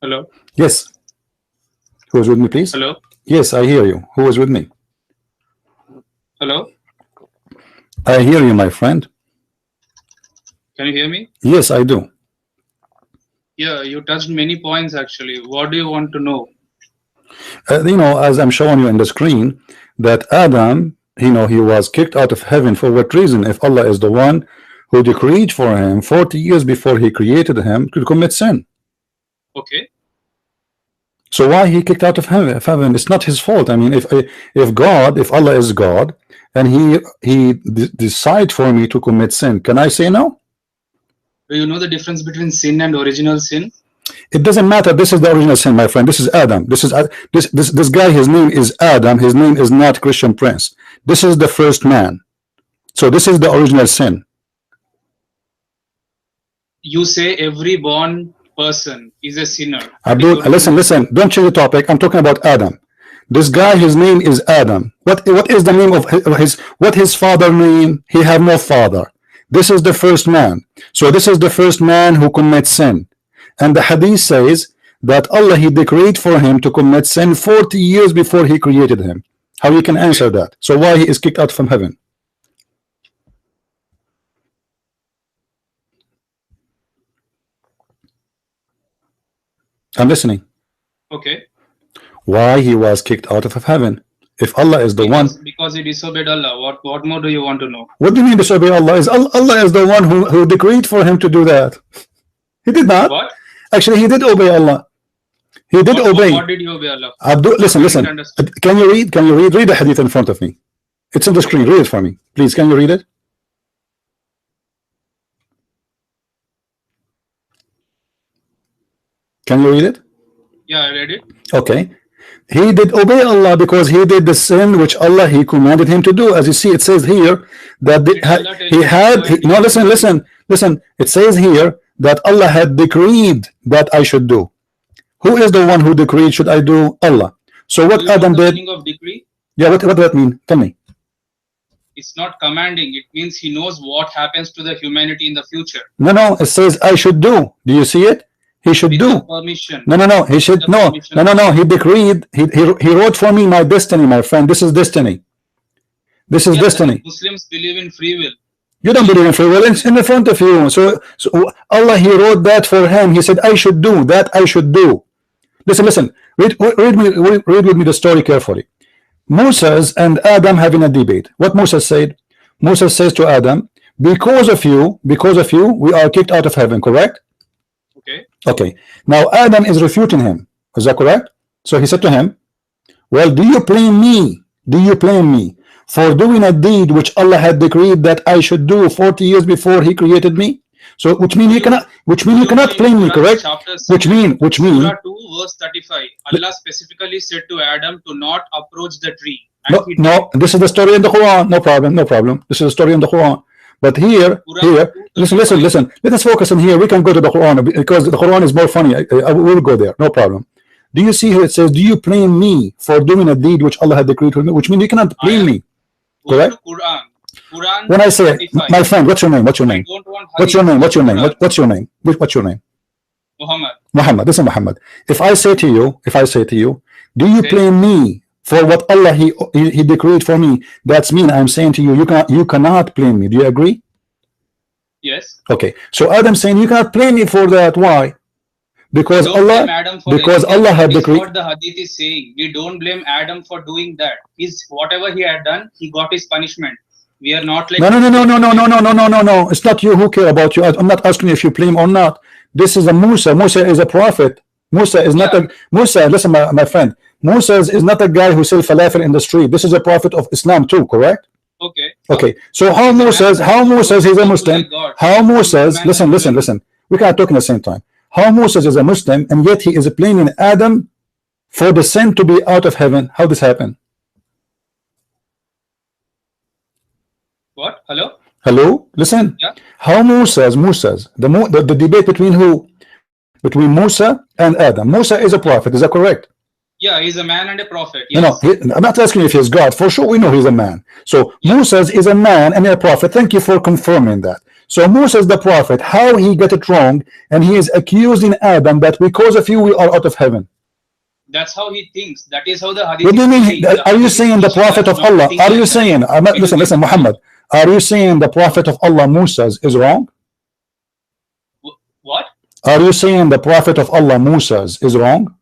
Hello. Yes. Who is with me, please? Hello. Yes, I hear you. Who is with me? Hello. I hear you, my friend. Can you hear me? Yes, I do. Yeah, you touched many points actually. What do you want to know? As I'm showing you on the screen, that Adam, he was kicked out of heaven for what reason? If Allah is the one who decreed for him 40 years before he created him to commit sin. Okay. So why he kicked out of heaven? It's not his fault. I mean, if Allah is God, and he decide for me to commit sin, can I say no? Do you know the difference between sin and original sin? It doesn't matter. This is the original sin, my friend. This is Adam. This guy. His name is Adam. His name is not Christian Prince. This is the first man. So this is the original sin. You say every born person is a sinner. Abdul, listen. Don't change the topic. I'm talking about Adam. This guy. His name is Adam. What is the name of his father name? He have no father. This is the first man. So this is the first man who commits sin. And the hadith says that Allah, he decreed for him to commit sin 40 years before he created him. How you can answer that? So why he is kicked out from heaven? I'm listening. Okay. Why he was kicked out of heaven? If Allah is the one, because he disobeyed Allah. What more do you want to know? What do you mean disobey Allah? Allah is the one who decreed for him to do that. He did not. What? Actually, he did obey Allah. He did obey. What did you obey Allah? Abdul, listen. Can you read? Read the hadith in front of me. It's on the screen. Read it for me, please. Can you read it? Can you read it? Yeah, I read it. Okay. He did obey Allah because he did the sin which Allah he commanded him to do. As you see, it says here that listen. It says here that Allah had decreed that I should do. Who is the one who decreed should I do? Allah. So what Adam did? Meaning of decree? Yeah, what does that mean? Tell me. It's not commanding. It means he knows what happens to the humanity in the future. No. It says I should do. Do you see it? He should do. Permission. No. He should no. He decreed. He wrote for me my destiny, my friend. This is destiny. This is destiny. Muslims believe in free will. You don't believe in free will. It's in the front of you. So Allah, he wrote that for him. He said, I should do that. I should do. Listen. Read with me the story carefully. Moses and Adam having a debate. What Moses said? Moses says to Adam, because of you, we are kicked out of heaven. Correct? Okay. Now Adam is refuting him. Is that correct? So he said to him, well, do you blame me? For doing a deed which Allah had decreed that I should do 40 years before he created me? So which means you cannot blame me, correct? Which mean Surah 2 verse 35. Allah specifically said to Adam to not approach the tree. No, this is the story in the Quran. No problem. This is the story in the Quran. But here, listen. Let us focus on here. We can go to the Quran because the Quran is more funny. I will go there. No problem. Do you see here it says, do you blame me for doing a deed which Allah had decreed for me? Which means you cannot blame me. Correct? Quran when I say, my friend, what's your name? What's your name? Muhammad. This is Muhammad. If I say to you, do you blame me for what Allah he decreed for me? That's mean I'm saying to you, you cannot blame me. Do you agree? Yes. Okay. So Adam saying you cannot blame me for that. Why? Because Allah had decreed. What the hadith is saying, we don't blame Adam for doing that. Whatever he had done, he got his punishment. We are not like no. It's not you who care about you. I'm not asking if you blame or not. This is a Musa. Musa is a prophet. Musa is not Musa. Listen, my friend. Musa is not a guy who sells falafel in the street. This is a prophet of Islam too, correct? Okay. So how Musa is a Muslim? How Musa listen. We can't talk at the same time. How Musa is a Muslim and yet he is blaming Adam for the sin to be out of heaven? How this happen? What? Hello? Listen. Yeah. How Musa's the debate between who? Between Musa and Adam. Musa is a prophet, is that correct? Yeah, he's a man and a prophet. Yes. No, I'm not asking if he's God. For sure we know he's a man. So Musa is a man and a prophet. Thank you for confirming that. So Musa is the prophet. How he got it wrong? And he is accusing Adam that because of you we are out of heaven. That's how he thinks. That is how the hadith. What do you mean? The Are you hadith saying the prophet of Allah? Are you saying? Listen, Muhammad. Are you saying the prophet of Allah, Musa, is wrong? What? Are you saying the prophet of Allah, Musa, is wrong?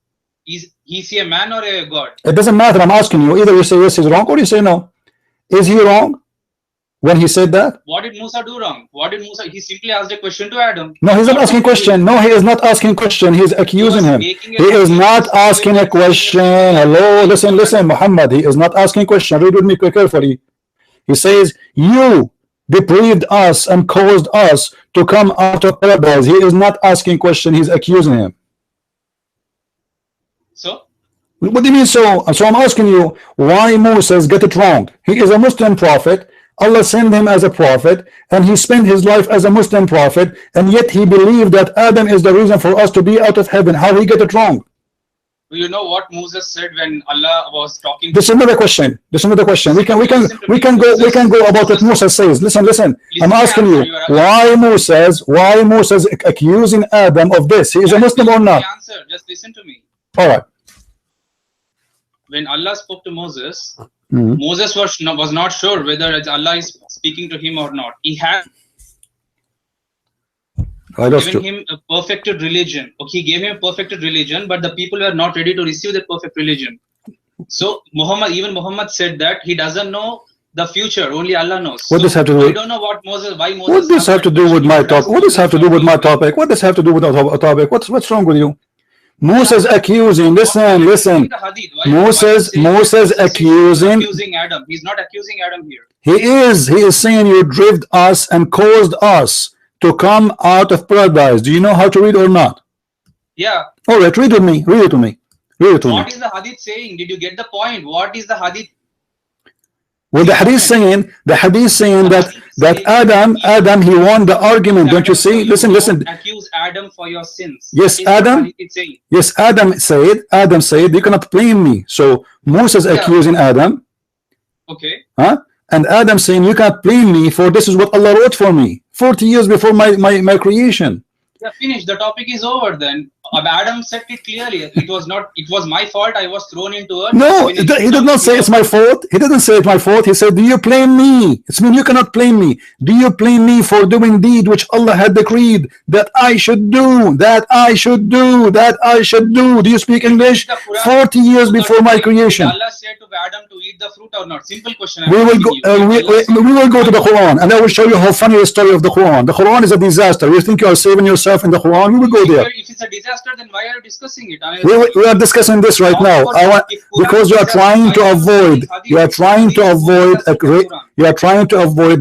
Is he a man or a god? It doesn't matter. I'm asking you. Either you say yes, he's wrong, or you say no. Is he wrong when he said that? What did Musa do wrong? What did Musa? He simply asked a question to Adam. No, he's not asking question. No, he is not asking question. He's accusing him. He is not asking a question. Hello, listen, Muhammad. He is not asking question. Read with me carefully. He says, you depraved us and caused us to come out of paradise. He is not asking question. He's accusing him. So? What do you mean so? So I'm asking you, why Moses get it wrong? He is a Muslim prophet. Allah sent him as a prophet, and he spent his life as a Muslim prophet, and yet he believed that Adam is the reason for us to be out of heaven. How he get it wrong? Do you know what Moses said when Allah was talking? This is another question. This is another question. We can go about what Moses says. Listen. I'm asking you, why Moses accusing Adam of this? He is a Muslim or not? Answer. Just listen to me. All right. When Allah spoke to Moses, Moses was not sure whether Allah is speaking to him or not. He had given him a perfected religion. Okay, he gave him a perfected religion, but the people were not ready to receive that perfect religion. So Muhammad said that he doesn't know the future. Only Allah knows. What does have to do? I don't know why Moses. What does have to do with my topic? What does have to do with my topic? What does have to do with our topic? What's wrong with you? Moses accusing. Listen. Moses accusing Adam. He's not accusing Adam here. He is saying you drift us and caused us to come out of paradise. Do you know how to read or not? Yeah. All right, read with me. Read it to me. What is the hadith saying? Did you get the point? What is the hadith? Well, the hadith saying that Adam he won the argument. Don't you see? Listen. Accuse Adam for your sins. Yes, Adam said you cannot blame me. So Moses accusing Adam. Okay. Huh? And Adam saying you can't blame me for this is what Allah wrote for me 40 years before my creation. Yeah, finished. The topic is over then. Adam said it clearly. It was my fault. I was thrown into earth. No, he did not say it's my fault. He didn't say it's my fault. He said, do you blame me? It's mean you cannot blame me. Do you blame me for doing deed which Allah had decreed that I should do? Do you speak English? 40 years before my creation. Allah said to Adam to eat the fruit or not? Simple question. We will go to the Quran, and I will show you how funny the story of the Quran. The Quran is a disaster. You think you are saving yourself in the Quran? We will go there. If it's a disaster, then why are you discussing it? We are discussing this right now. Because you are trying to avoid. You are trying to avoid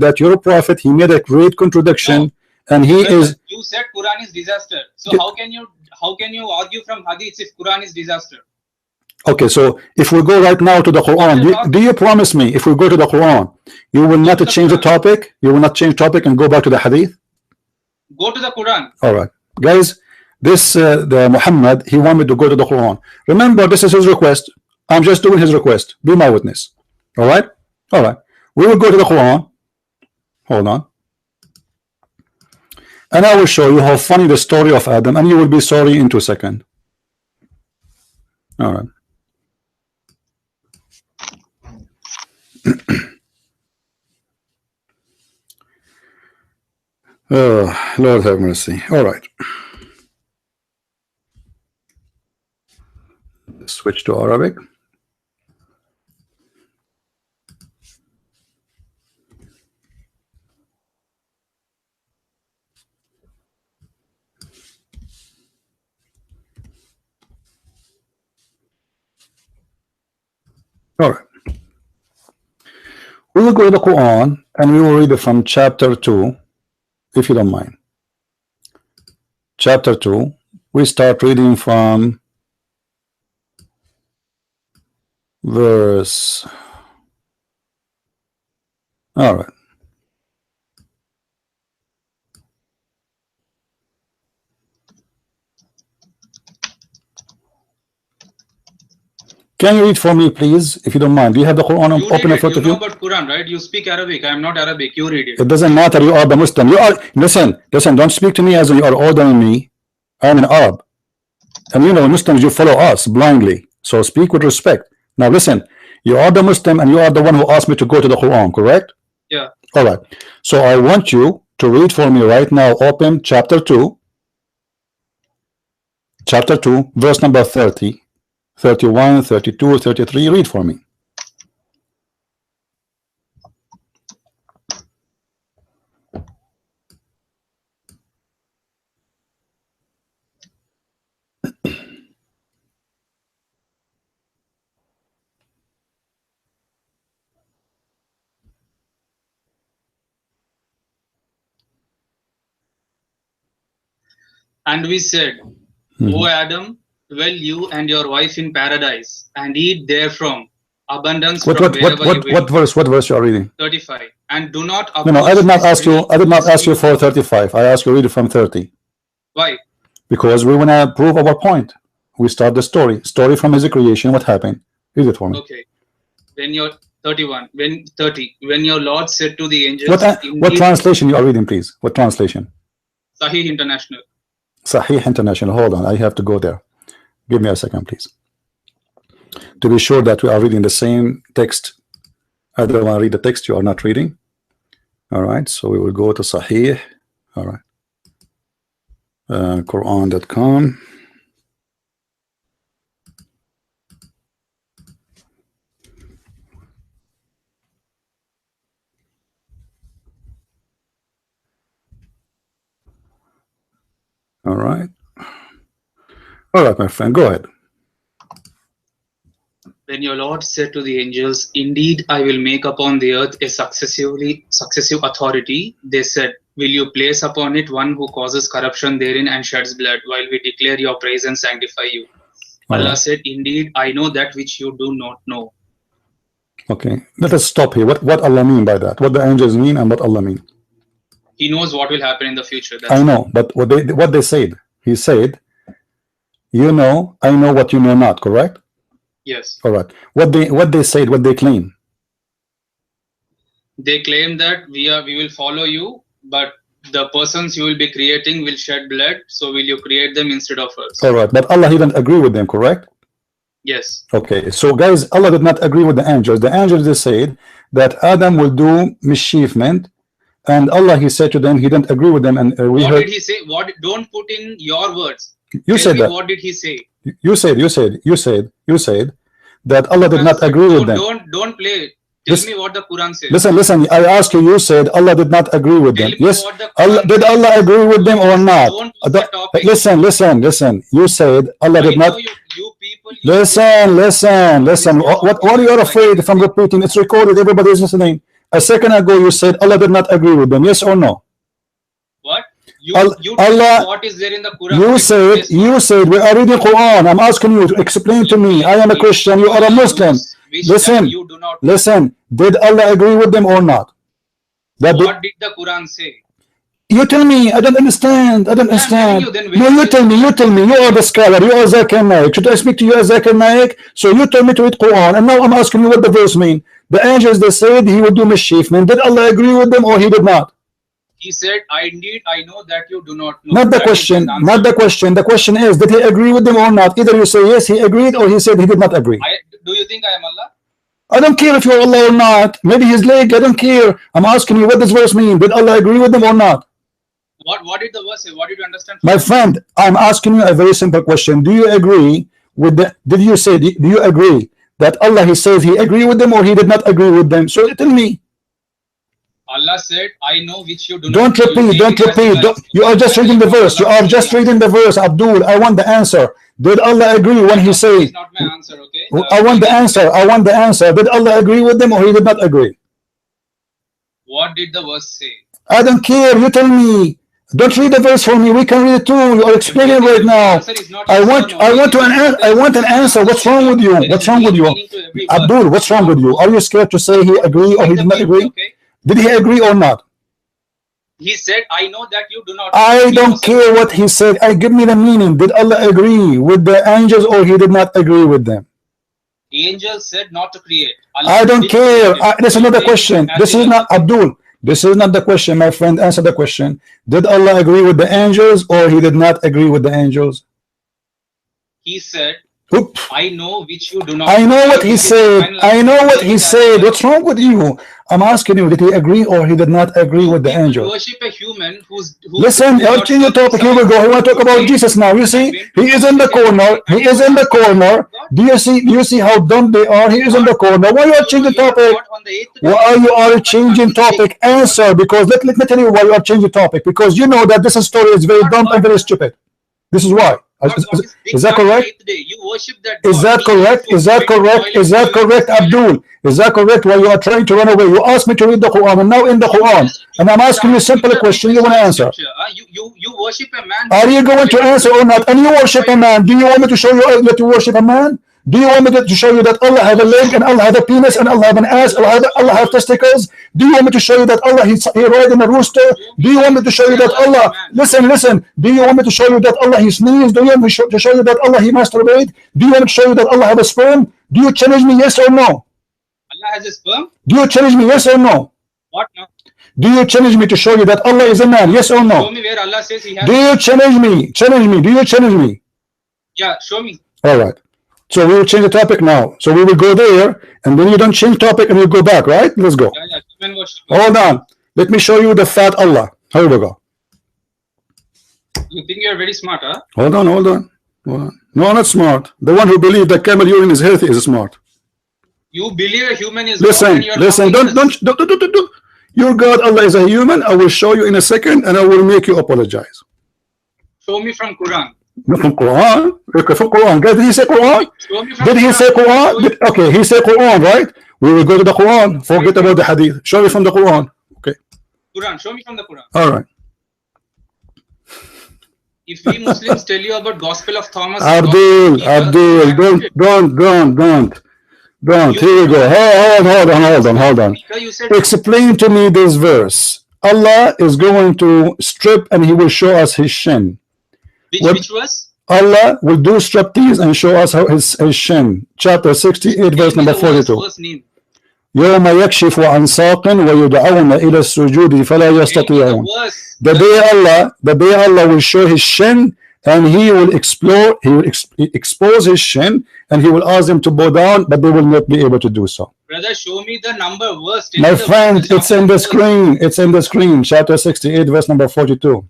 that your prophet he made a great contradiction, and he is. You said Quran is disaster. So how can you argue from hadith if Quran is disaster? Okay, so if we go right now to the Quran, do you promise me if we go to the Quran, you will not change the topic? You will not change topic and go back to the hadith? Go to the Quran. All right, guys. The Muhammad, he wanted to go to the Quran. Remember, this is his request. I'm just doing his request. Be my witness. All right? All right. We will go to the Quran. Hold on. And I will show you how funny the story of Adam, and you will be sorry in 2 seconds. All right. Oh, Lord have mercy. All right. Switch to Arabic. All right. We will go to the Quran and we will read it from chapter 2, if you don't mind. Chapter 2. We start reading from verse. All right. Can you read for me, please, if you don't mind? Do you have the Quran You open read in it. front You of you? know about Quran, right? You speak Arabic. I am not Arabic. You read it. It doesn't matter. You are the Muslim. You are. Listen. Don't speak to me as you are older than me. I am an Arab, and you know Muslims. You follow us blindly. So speak with respect. Now listen. You are the Muslim, and you are the one who asked me to go to the Quran. Correct? Yeah. All right. So I want you to read for me right now. Open chapter 2. Chapter 2, verse number 30, 31, 32, 33. Read for me. And we said, O Adam, dwell you and your wife in paradise, and eat therefrom abundance from wherever you will. What verse? What verse you are reading? 35. And do not No, no, I did not ask you. I did not ask you for. for 35. I asked you read it from 30. Why? Because we want to prove our point. We start the story. Story from his creation. What happened? Read it for me. Okay. When your 31, when 30, when your Lord said to the angels, What translation you are reading, please? What translation? Sahih International. Sahih International. Hold on, I have to go there. Give me a second, please. To be sure that we are reading the same text. I don't want to read the text you are not reading. All right, so we will go to Sahih. All right. Quran.com. All right. All right, my friend, go ahead. When your Lord said to the angels, indeed, I will make upon the earth a successive authority, they said, will you place upon it one who causes corruption therein and sheds blood, while we declare your praise and sanctify you? Allah said, indeed, I know that which you do not know. Okay, let us stop here. What Allah mean by that? What the angels mean and what Allah mean? He knows what will happen in the future. I know, but what they said, he said, you know, I know what you know not, correct? Yes. All right. What they said, what they claim? They claim that we will follow you, but the persons you will be creating will shed blood, so will you create them instead of us? All right, but Allah didn't agree with them, correct? Yes. Okay, so guys, Allah did not agree with the angels. The angels, they said that Adam will do mischievement, and Allah, he said to them, he didn't agree with them. And what did he say? What? Don't put in your words. You said that. What did he say? You said that Allah did not agree with them. Don't play. Tell me what the Quran says. Listen. I asked you. You said Allah did not agree with them. Yes. Did Allah agree with them or not? Listen. You said Allah did not. Listen. What you are afraid from repeating? It's recorded. Everybody is listening. A second ago, you said Allah did not agree with them. Yes or no? What? Allah, what is there in the Quran? You said we are reading Quran. I'm asking you to explain to me. I am a Christian. You are a Muslim. Listen. Did Allah agree with them or not? What did the Quran say? You tell me. I don't understand. No, you tell me. You are the scholar. You are Zakir Naik. Should I speak to you as Zakir Naik? So you tell me to read Quran, and now I'm asking you what the verse mean. The angels, they said he would do mischievement. Did Allah agree with them or he did not? He said, I know that you do not know. Not the question. The question is, did he agree with them or not? Either you say yes, he agreed, or he said he did not agree. Do you think I am Allah? I don't care if you're Allah or not. Maybe his leg, I don't care. I'm asking you what does verse mean. Did Allah agree with them or not? What did the verse say? What did you understand? My friend, I'm asking you a very simple question. Do you agree with the, do you agree that Allah, he says he agreed with them or he did not agree with them? So tell me. Allah said, I know which you do not. Don't repeat. You are just reading the verse. Abdul, I want the answer. Did Allah agree when he said? It's not my answer, okay? I want the answer. Did Allah agree with them or he did not agree? What did the verse say? I don't care. You tell me. Don't read the verse for me. We can read it too. You are explaining right now. I want an answer. What's wrong with you? Abdul, what's wrong with you? Are you scared to say he agreed or he did not agree? Did he agree or not? He said, I know that you do not. I don't care what he said. Give me the meaning. Did Allah agree with the angels or he did not agree with them? Angels said not to create. Allah I don't did care. create it. This is not the He question. as This he is not Abdul. This is not the question, my friend. Answer the question. Did Allah agree with the angels or he did not agree with the angels? He said, Oop. I know which you do not. I know what So he this is the said. final I know answer. what he said. What's wrong with you? I'm asking you, did he agree or he did not agree with the People angels? worship a human who's Listen, I'll change the topic. Here we go. I want to talk about Jesus now. You see, he is in the corner. He is in the corner. Do you see? Do you see how dumb they are? He is in the corner. Why are you changing topic? Why are you changing topic? Answer, because let me tell you why you are changing topic. Because you know that this story is very dumb and very stupid. This is why. Is that correct? Is that correct? Is that correct? Is that correct, Abdul? Is that correct? While you are trying to run away, you asked me to read the Quran, and now in the Quran, and I'm asking you a simple question. You want to answer? You worship a man. Are you going to answer or not? And you worship a man. Do you want me to show you that you worship a man? Do you want me to show you that Allah has a leg and Allah has a penis and Allah has an ass and Allah has testicles? Do you want me to show you that Allah he ride in a rooster? Do you want me to show you that Allah listen? Do you want me to show you that Allah he sneezed? Do you want me to show you that Allah he masturbate? Do you want me to show you that Allah has a sperm? Do you challenge me, yes or no? Allah has a sperm? Do you challenge me, yes or no? What now? Do you challenge me to show you that Allah is a man, yes or no? Show me where Allah says he has. Do you challenge me? Challenge me. Do you challenge me? Yeah, show me. All right. So we will change the topic now. So we will go there, and then you don't change topic and we go back, right? Let's go. Yeah. Hold on. Let me show you the fat Allah. Here we go. You think you're very smart, huh? Hold on. No, not smart. The one who believes that camel urine is healthy is smart. You believe a human is listen. God and Don't. Your God Allah is a human. I will show you in a second, and I will make you apologize. Show me from Quran. Not from Quran. From Quran. Did he say Quran? Did he say Quran? Okay, he said Quran, right? We will go to the Quran. Forget about the Hadith. Show me from the Quran. Okay. Quran. Show me from the Quran. All right. If we Muslims tell you about Gospel of Thomas, Abdul, don't. Here we go. Hold on. Explain to me this verse. Allah is going to strip and he will show us his shin. Which was? Allah will do striptease and show us his shin. Chapter 68, verse number 42. يوم يكشف عن ساق ويدعون إلى السجود فلا يستطيعون. The day Allah will show his shin and he will expose his shin and he will ask them to bow down, but they will not be able to do so. Brother, show me the number verse. My friend, it's in the screen. It's in the screen. Chapter 68, verse number 42.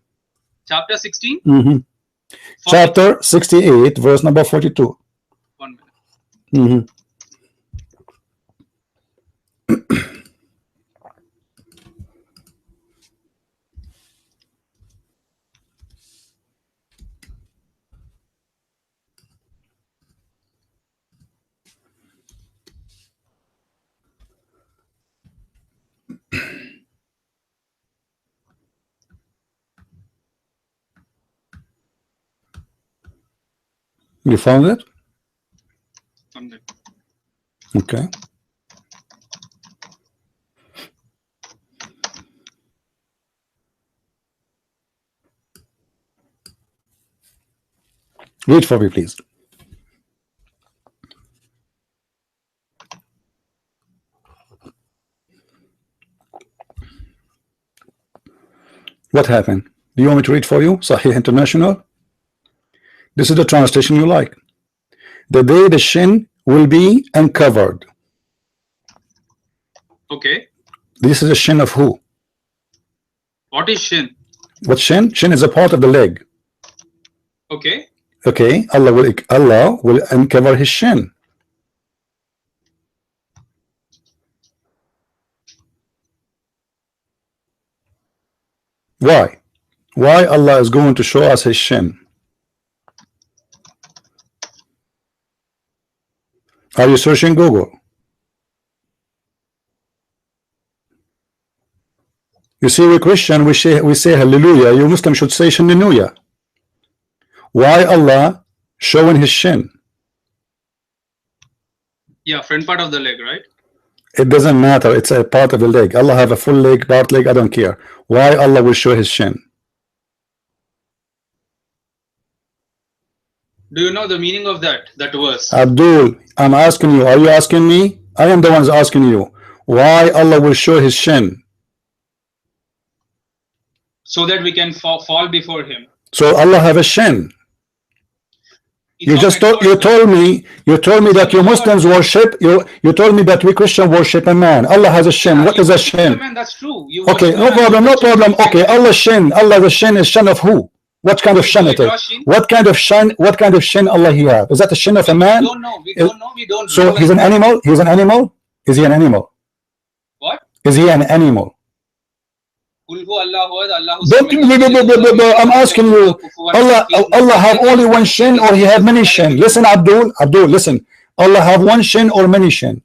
Chapter 16? Mm-hmm. Chapter 68, verse number 42. 1 minute. Mm-hmm. You found it? Okay. Read for me, please. What happened? Do you want me to read for you? Sahih International. This is the translation you like. The day the shin will be uncovered. Okay. This is the shin of who? What is shin? What shin? Shin is a part of the leg. Okay. Okay. Allah will uncover his shin. Why? Why Allah is going to show us his shin? Are you searching Google? You see, we Christian, we say hallelujah. You Muslim should say shinnuya. Why Allah showing his shin? Yeah, front part of the leg, right? It doesn't matter. It's a part of the leg. Allah have a full leg, part leg. I don't care. Why Allah will show his shin? Do you know the meaning of that verse? Abdul, I'm asking you. Are you asking me? I am the ones asking you. Why Allah will show His shin? So that we can fall before Him. So Allah have a shin. You told me that you Muslims worship you told me that we Christian worship a man. Allah has a shin. What is a shin? That's true. Okay, no problem. Okay, Allah's shin. Allah's shin is shin of who? What kind of shin it is? What kind of shin Allah He have? Is that the shin of a man? We don't know. We don't know. So He's an animal? He's an animal? Is He an animal? What? Is He an animal? I'm asking you, Allah have only one shin or He have many shin? Listen, Abdul, listen. Allah have one shin or many shin?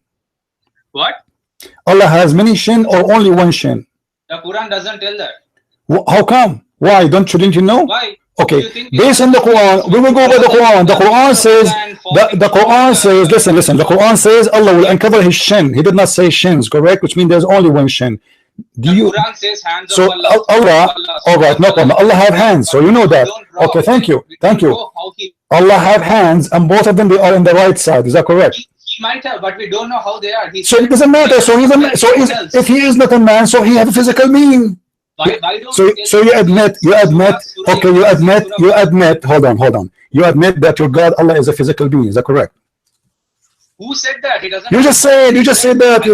What? Allah has many shin or only one shin? The Quran doesn't tell that. How come? Why? Shouldn't you know? Why? Okay, based on the Quran, we will go by the Quran. The Quran says, the Quran says, listen, the Quran says Allah will uncover His shin. He did not say shins, correct? Which means there's only one shin. Quran says hands so of Allah. All right, no problem. Allah have hands, so you know that. Okay, thank you. Allah have hands, and both of them they are in the right side. Is that correct? He might have, but we don't know how they are. So it doesn't matter. If he is not a man, so he have a physical being. So you admit. Okay, you admit. Hold on. You admit that your God Allah is a physical being. Is that correct? Who said that? He doesn't. You just said that.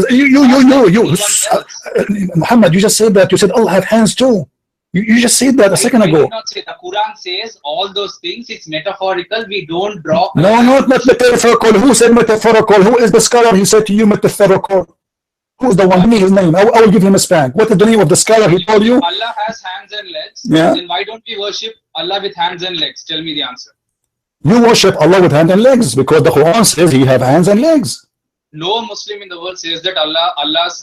Muhammad, you just said that. You said Allah have hands too. You just said that a second ago. Did not say. The Quran says all those things. It's metaphorical. We don't draw. No, not metaphorical. Who said metaphorical? Who is the scholar? He said to you metaphorical. Who's the one? Give me his name. I will give him a spank. What is the name of the scholar he told you? Allah has hands and legs. Yeah. Then why don't we worship Allah with hands and legs? Tell me the answer. You worship Allah with hands and legs because the Quran says He have hands and legs. No Muslim in the world says that Allah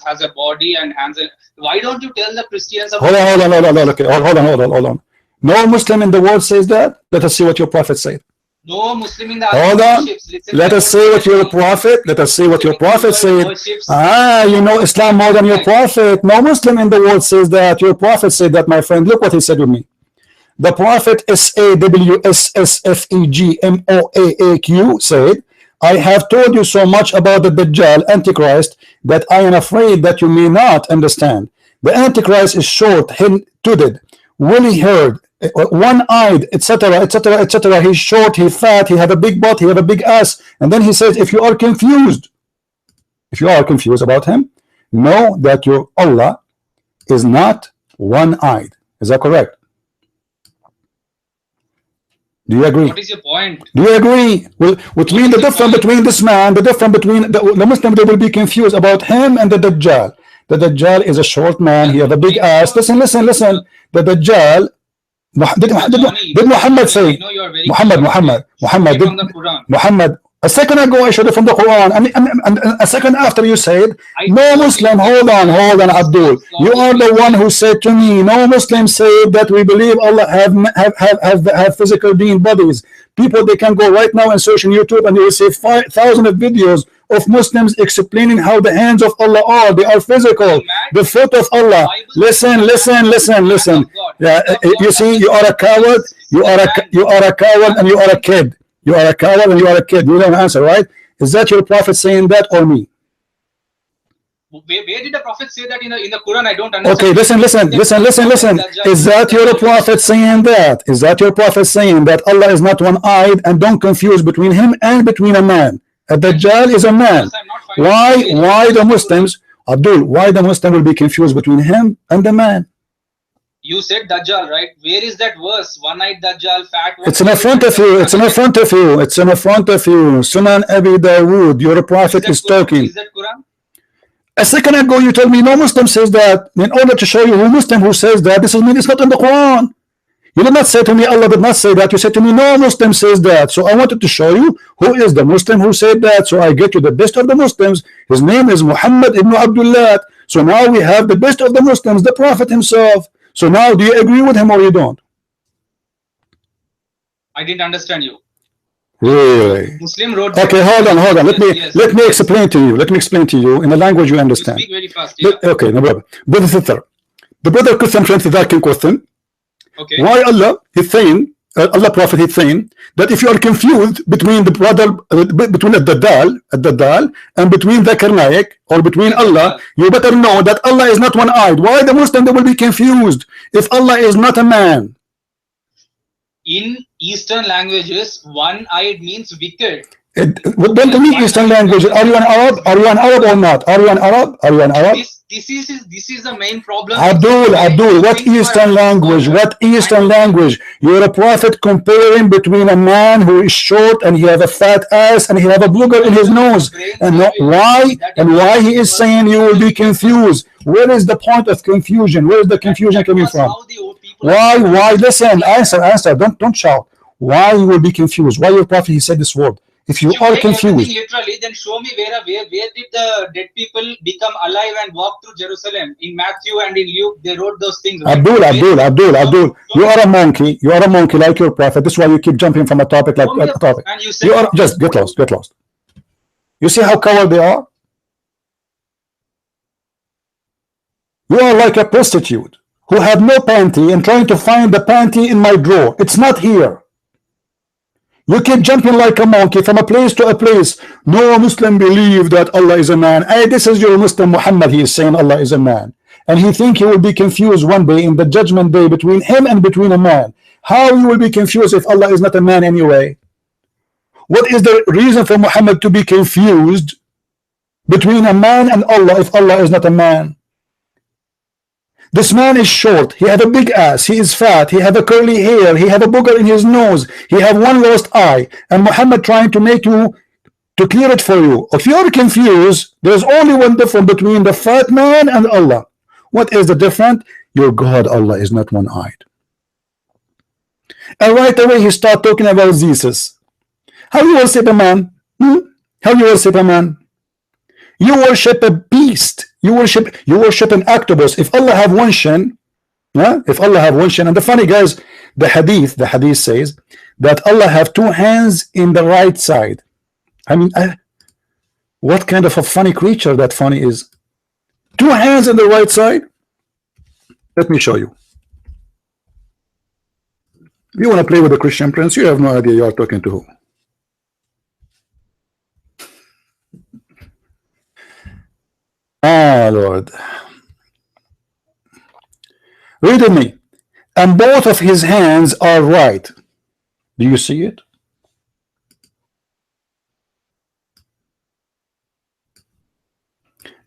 has a body and hands. Why don't you tell the Christians about? Hold on. No Muslim in the world says that. Let us see what your prophet said. No Muslim in the hold on. Let us see what your prophet. Let us see what your prophet said. You know Islam more than your prophet. No Muslim in the world says that. Your prophet said that, my friend. Look what he said with me. The prophet SAWSSFEGMOAAQ said, I have told you so much about the Dajjal Antichrist that I am afraid that you may not understand. The Antichrist is short, hooded, woolly-haired, one-eyed, etc., etc., etc. He's short, he's fat, he have a big butt, he have a big ass. And then he says, if you are confused about him, know that your Allah is not one-eyed. Is that correct? Do you agree? What is your point? Do you agree? Well, which means the difference between this man, the Muslim, they will be confused about him and the Dajjal. The Dajjal is a short man. He have a big ass. Listen. The Dajjal. Did Muhammad say? Muhammad. A second ago I showed it from the Quran, and a second after you said, no Muslim. Hold on, Abdul. You are the one who said to me, no Muslim said that we believe Allah have physical being bodies. People, they can go right now and search on YouTube, and they will see 5,000 of videos of Muslims explaining how the hands of Allah are. They are physical. The foot of Allah. Listen. Yeah, you see, you are a coward. You are a coward, and you are a kid. You are a coward and you are a kid. You don't answer, right? Is that your prophet saying that or me? Where did the prophet say that in the Quran? I don't understand. Okay, listen. Is that your prophet saying that? Is that your prophet saying that Allah is not one-eyed, and don't confuse between him and between a man? A Dajjal is a man. Why the Muslims, Abdul, why the Muslim will be confused between him and the man? You said Dajjal, right? Where is that verse? One-eyed Dajjal, fat one. It's in front of you. Sunan Abi Dawood. Your prophet is talking. Is that Quran? A second ago you told me no Muslim says that. In order to show you who Muslim who says that, this is mean it's not in the Quran. You did not say to me Allah did not say that. You said to me no Muslim says that. So I wanted to show you who is the Muslim who said that. So I get you the best of the Muslims. His name is Muhammad ibn Abdullah. So now we have the best of the Muslims, the Prophet himself. So now, do you agree with him or you don't? I didn't understand you. Really? Muslim wrote. Okay, hold on. Let me explain to you in the language you understand. You speak very fast. Yeah. Okay, no problem. Brother Christian friend ذاك question. Okay. Why Allah is saying Allah Prophet is saying that if you are confused between the brother, between Ad-Daddal and between the Quranic or between Allah, you better know that Allah is not one-eyed. Why the Muslim they will be confused if Allah is not a man? In Eastern languages, one-eyed means wicked. Don't tell me Eastern language. Are you an Arab? Are you an Arab or not? Are you an Arab? Are you an Arab? This is the main problem. Abdul, what Eastern language? What Eastern language? You're a prophet comparing between a man who is short and he have a fat ass and he have a booger in his nose. And why he is saying you will be confused? Where is the point of confusion? Where is the confusion coming from? Why? Listen, answer. Don't shout. Why you will be confused? Why your prophet he said this word? If you are confused, literally, then show me where did the dead people become alive and walk through Jerusalem? In Matthew and in Luke, they wrote those things. Right? Abdul, you are a monkey. You are a monkey like your prophet. This is why you keep jumping from a topic like a topic. And you are just get lost. You see how coward they are? You are like a prostitute who have no panty and trying to find the panty in my drawer. It's not here. You keep jumping like a monkey from a place to a place. No Muslim believe that Allah is a man. Hey, this is your Muslim Muhammad. He is saying Allah is a man. And he think he will be confused one day in the judgment day between him and between a man. How you will be confused if Allah is not a man anyway? What is the reason for Muhammad to be confused between a man and Allah if Allah is not a man? This man is short, he have a big ass, he is fat, he have a curly hair, he have a booger in his nose, he have one lost eye, and Muhammad trying to make you, to clear it for you. If you are confused, there's only one difference between the fat man and Allah. What is the difference? Your God, Allah, is not one-eyed. And right away he start talking about Jesus. How you worship a man? How you worship a man? You worship a beast. You worship an octopus. If Allah have one shin, if Allah have one shin, and the funny guys, the hadith says that Allah have two hands in the right side. I mean, what kind of a funny creature that funny is? Two hands in the right side. Let me show you. You want to play with the Christian prince? You have no idea you are talking to who. Ah, Lord. Read with me. And both of his hands are right. Do you see it?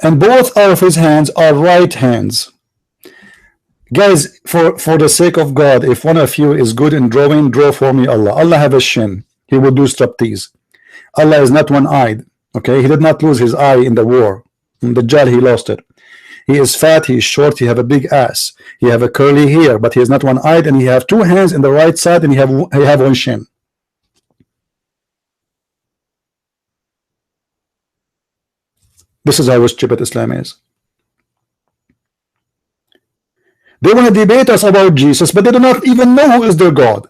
And both of his hands are right hands. Guys, for the sake of God, if one of you is good in drawing, draw for me Allah. Allah have a shin. He will do striptease. Allah is not one-eyed. Okay, he did not lose his eye in the war. In the Dajjal, he lost it. He is fat, he is short, he have a big ass. He have a curly hair, but he is not one-eyed, and he have two hands in the right side, and he have one shin. This is how stupid Islam is. They want to debate us about Jesus, but they do not even know who is their God.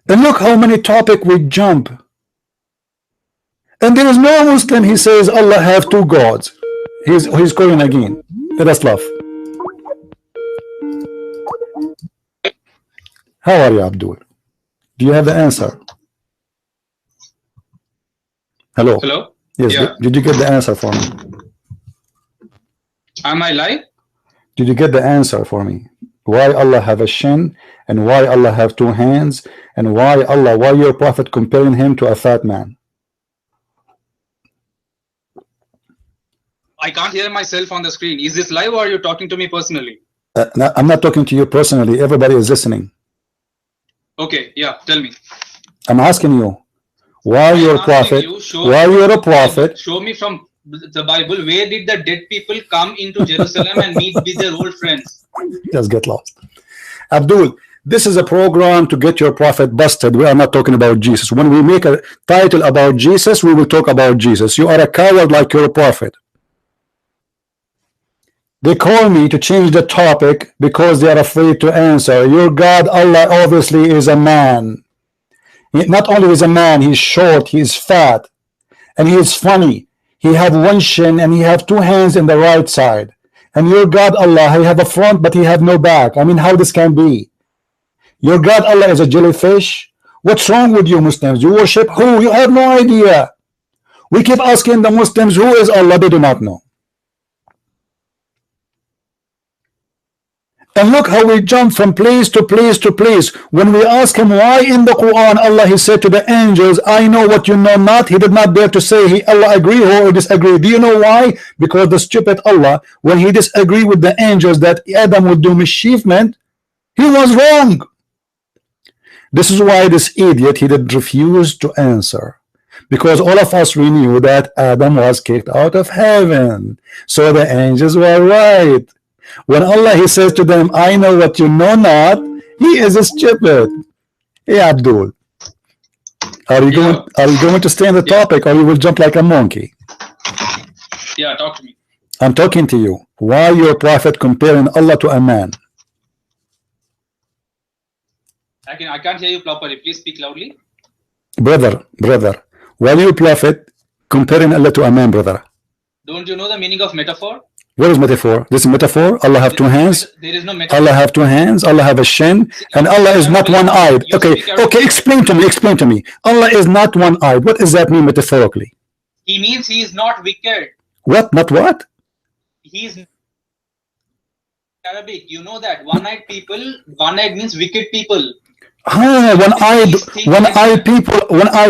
And look how many topics we jump. And there is no Muslim, he says Allah have two gods. He's calling again. Let us laugh. How are you, Abdul? Do you have the answer? Hello. Hello. Yes. Yeah. Did you get the answer for me? Am I live? Did you get the answer for me? Why Allah have a shin, and why Allah have two hands, and why your prophet comparing him to a fat man? I can't hear myself on the screen. Is this live or are you talking to me personally? No, I'm not talking to you personally. Everybody is listening. Okay, yeah, tell me. I'm asking you, why you're a prophet? Why you're a prophet? Show me from the Bible, where did the dead people come into Jerusalem and meet with their old friends? Just get lost. Abdul, this is a program to get your prophet busted. We are not talking about Jesus. When we make a title about Jesus, we will talk about Jesus. You are a coward like your prophet. They call me to change the topic because they are afraid to answer. Your God, Allah, obviously is a man. Not only is a man, he's short, he's fat, and he is funny. He have one shin and he have two hands in the right side. and your God Allah, he have a front but he have no back. I mean, how this can be? Your God Allah is a jellyfish? What's wrong with you Muslims? You worship who? You have no idea. We keep asking the Muslims, who is Allah? They do not know. And look how we jump from place to place to place. When we ask him why in the Quran Allah he said to the angels, I know what you know not, he did not dare to say Allah agree or disagree. Do you know why? Because the stupid Allah, when he disagreed with the angels that Adam would do mischievement, he was wrong. This is why this idiot, he did refuse to answer, because all of us, we knew that Adam was kicked out of heaven, so the angels were right. When Allah he says to them, I know what you know not, he is stupid. Hey Abdul, are you going to stay on the topic, or you will jump like a monkey? Yeah, talk to me. I'm talking to you. Why your prophet comparing Allah to a man? I can't hear you properly. Please speak loudly. Brother, why your prophet comparing Allah to a man, brother? Don't you know the meaning of metaphor? What is metaphor? This is metaphor. Allah have two hands. There is no metaphor. Allah have two hands. Allah have a shin, and Allah is not one-eyed. Okay, explain to me. Allah is not one-eyed. What does that mean metaphorically? He means he is not wicked. What? Not what? He is Arabic. You know that one-eyed people. One-eyed means wicked people. One-eyed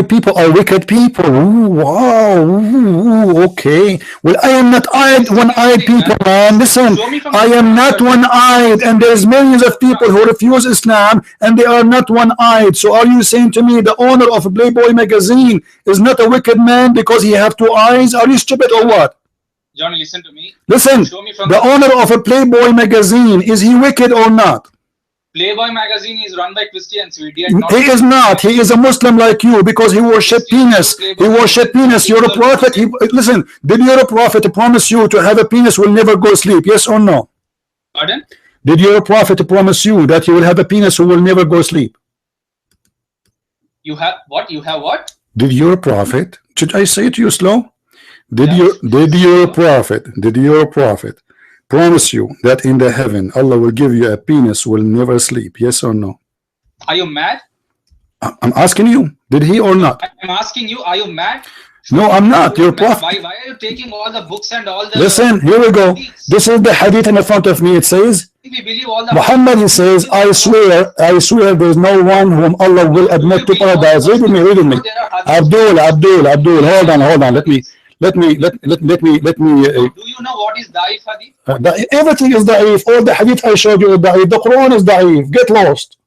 people are wicked people. Ooh, wow. Ooh, okay. Well, I am not one-eyed people, man. Listen, I am not one-eyed, and there's millions of people who refuse Islam, and they are not one-eyed. So are you saying to me the owner of a Playboy magazine is not a wicked man because he have two eyes? Are you stupid or what? Johnny, listen to me. Listen, the owner of a Playboy magazine, is he wicked or not? Playboy magazine is run by Christians. He is not. He is a Muslim like you, because he worship penis. He worship penis. You're a prophet. Listen, did your prophet promise you to have a penis will never go to sleep? Yes or no? Pardon? Did your prophet promise you that you will have a penis who will never go to sleep? You have what? You have what? Did your prophet? Should I say it to you slow? Did your prophet promise you that in the heaven Allah will give you a penis will never sleep? Yes or no? Are you mad? I'm asking you, did he or not? I'm asking you, are you mad? No, I'm not. Your prophet. Why are you taking all the books and all the... Listen, here we go. This is the hadith in front of me. It says, we believe all the... Muhammad, he says, I swear there is no one whom Allah will admit to paradise. Read with me. Abdul, hold on. Let me. Do you know what is da'if hadith? Everything is da'if. All the hadith I showed you is da'if. The Quran is da'if. Get lost.